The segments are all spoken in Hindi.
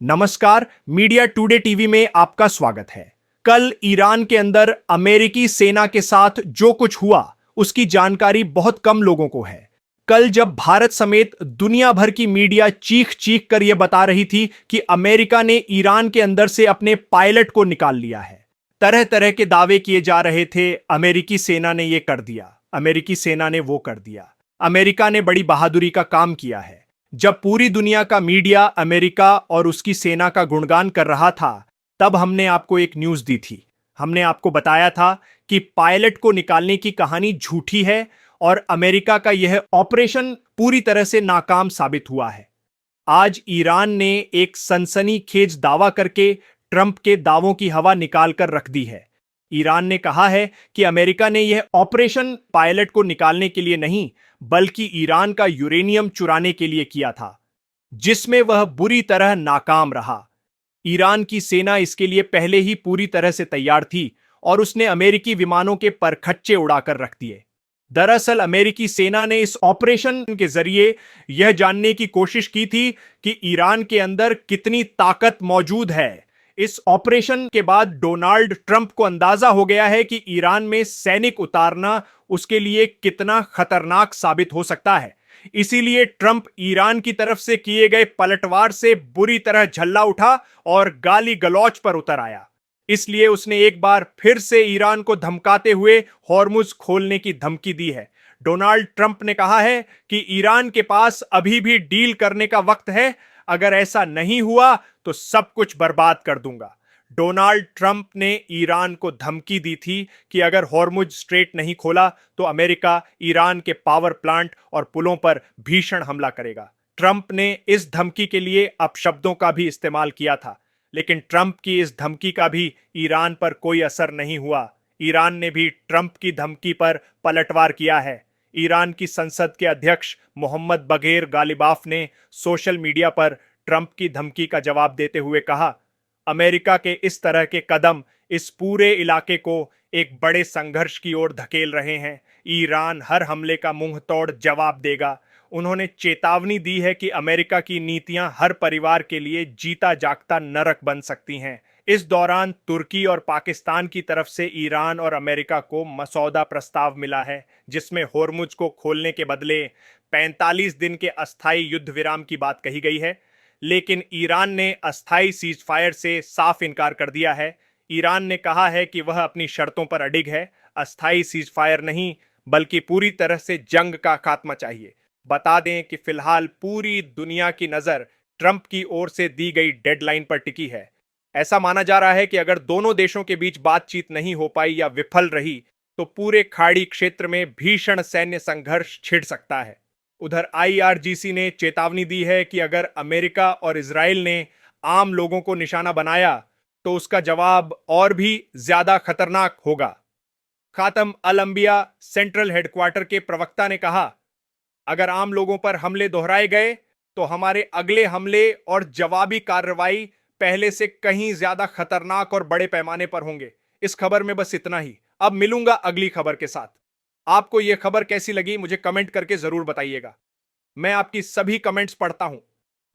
नमस्कार, मीडिया टुडे टीवी में आपका स्वागत है। कल ईरान के अंदर अमेरिकी सेना के साथ जो कुछ हुआ, उसकी जानकारी बहुत कम लोगों को है। कल जब भारत समेत दुनिया भर की मीडिया चीख चीख कर यह बता रही थी कि अमेरिका ने ईरान के अंदर से अपने पायलट को निकाल लिया है, तरह तरह के दावे किए जा रहे थे। अमेरिकी सेना ने यह कर दिया, अमेरिकी सेना ने वो कर दिया, अमेरिका ने बड़ी बहादुरी का काम किया है। जब पूरी दुनिया का मीडिया अमेरिका और उसकी सेना का गुणगान कर रहा था, तब हमने आपको एक न्यूज़ दी थी। हमने आपको बताया था कि पायलट को निकालने की कहानी झूठी है और अमेरिका का यह ऑपरेशन पूरी तरह से नाकाम साबित हुआ है। आज ईरान ने एक सनसनीखेज दावा करके ट्रंप के दावों की हवा निकाल कर रख दी है। ईरान ने कहा है कि अमेरिका ने यह ऑपरेशन पायलट को निकालने के लिए नहीं, बल्कि ईरान का यूरेनियम चुराने के लिए किया था, जिसमें वह बुरी तरह नाकाम रहा। ईरान की सेना इसके लिए पहले ही पूरी तरह से तैयार थी और उसने अमेरिकी विमानों के परखच्चे उड़ाकर रख दिए। दरअसल अमेरिकी सेना ने इस ऑपरेशन के जरिए यह जानने की कोशिश की थी कि ईरान के अंदर कितनी ताकत मौजूद है। इस ऑपरेशन के बाद डोनाल्ड ट्रंप को अंदाजा हो गया है कि ईरान में सैनिक उतारना उसके लिए कितना खतरनाक साबित हो सकता है। इसीलिए ट्रंप ईरान की तरफ से किए गए पलटवार से बुरी तरह झल्ला उठा और गाली गलौच पर उतर आया। इसलिए उसने एक बार फिर से ईरान को धमकाते हुए हॉर्मुज खोलने की धमकी दी है। डोनाल्ड ट्रंप ने कहा है कि ईरान के पास अभी भी डील करने का वक्त है, अगर ऐसा नहीं हुआ तो सब कुछ बर्बाद कर दूंगा। डोनाल्ड ट्रंप ने ईरान को धमकी दी थी कि अगर हॉर्मुज स्ट्रेट नहीं खोला तो अमेरिका ईरान के पावर प्लांट और पुलों पर भीषण हमला करेगा। ट्रंप ने इस धमकी के लिए अपशब्दों का भी इस्तेमाल किया था, लेकिन ट्रंप की इस धमकी का भी ईरान पर कोई असर नहीं हुआ। ईरान ने भी ट्रंप की धमकी पर पलटवार किया है। ईरान की संसद के अध्यक्ष मोहम्मद बगेर गालिबाफ ने सोशल मीडिया पर ट्रंप की धमकी का जवाब देते हुए कहा, अमेरिका के इस तरह के कदम इस पूरे इलाके को एक बड़े संघर्ष की ओर धकेल रहे हैं। ईरान हर हमले का मुंह तोड़ जवाब देगा। उन्होंने चेतावनी दी है कि अमेरिका की नीतियां हर परिवार के लिए जीता जागता नरक बन सकती हैं। इस दौरान तुर्की और पाकिस्तान की तरफ से ईरान और अमेरिका को मसौदा प्रस्ताव मिला है, जिसमें होर्मुज को खोलने के बदले 45 दिन के अस्थायी युद्ध विराम की बात कही गई है। लेकिन ईरान ने अस्थायी सीज फायर से साफ इनकार कर दिया है। ईरान ने कहा है कि वह अपनी शर्तों पर अडिग है, अस्थायी सीज फायर नहीं बल्कि पूरी तरह से जंग का खात्मा चाहिए। बता दें कि फिलहाल पूरी दुनिया की नजर ट्रंप की ओर से दी गई डेडलाइन पर टिकी है। ऐसा माना जा रहा है कि अगर दोनों देशों के बीच बातचीत नहीं हो पाई या विफल रही तो पूरे खाड़ी क्षेत्र में भीषण सैन्य संघर्ष छिड़ सकता है। उधर आईआरजीसी ने चेतावनी दी है कि अगर अमेरिका और इजराइल ने आम लोगों को निशाना बनाया तो उसका जवाब और भी ज्यादा खतरनाक होगा। खातम अल अंबिया सेंट्रल हेडक्वार्टर के प्रवक्ता ने कहा, अगर आम लोगों पर हमले दोहराए गए तो हमारे अगले हमले और जवाबी कार्रवाई पहले से कहीं ज्यादा खतरनाक और बड़े पैमाने पर होंगे। इस खबर में बस इतना ही। अब मिलूंगा अगली खबर के साथ। आपको यह खबर कैसी लगी मुझे कमेंट करके जरूर बताइएगा। मैं आपकी सभी कमेंट्स पढ़ता हूं।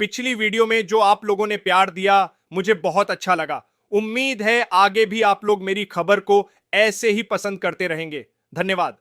पिछली वीडियो में जो आप लोगों ने प्यार दिया मुझे बहुत अच्छा लगा। उम्मीद है आगे भी आप लोग मेरी खबर को ऐसे ही पसंद करते रहेंगे। धन्यवाद।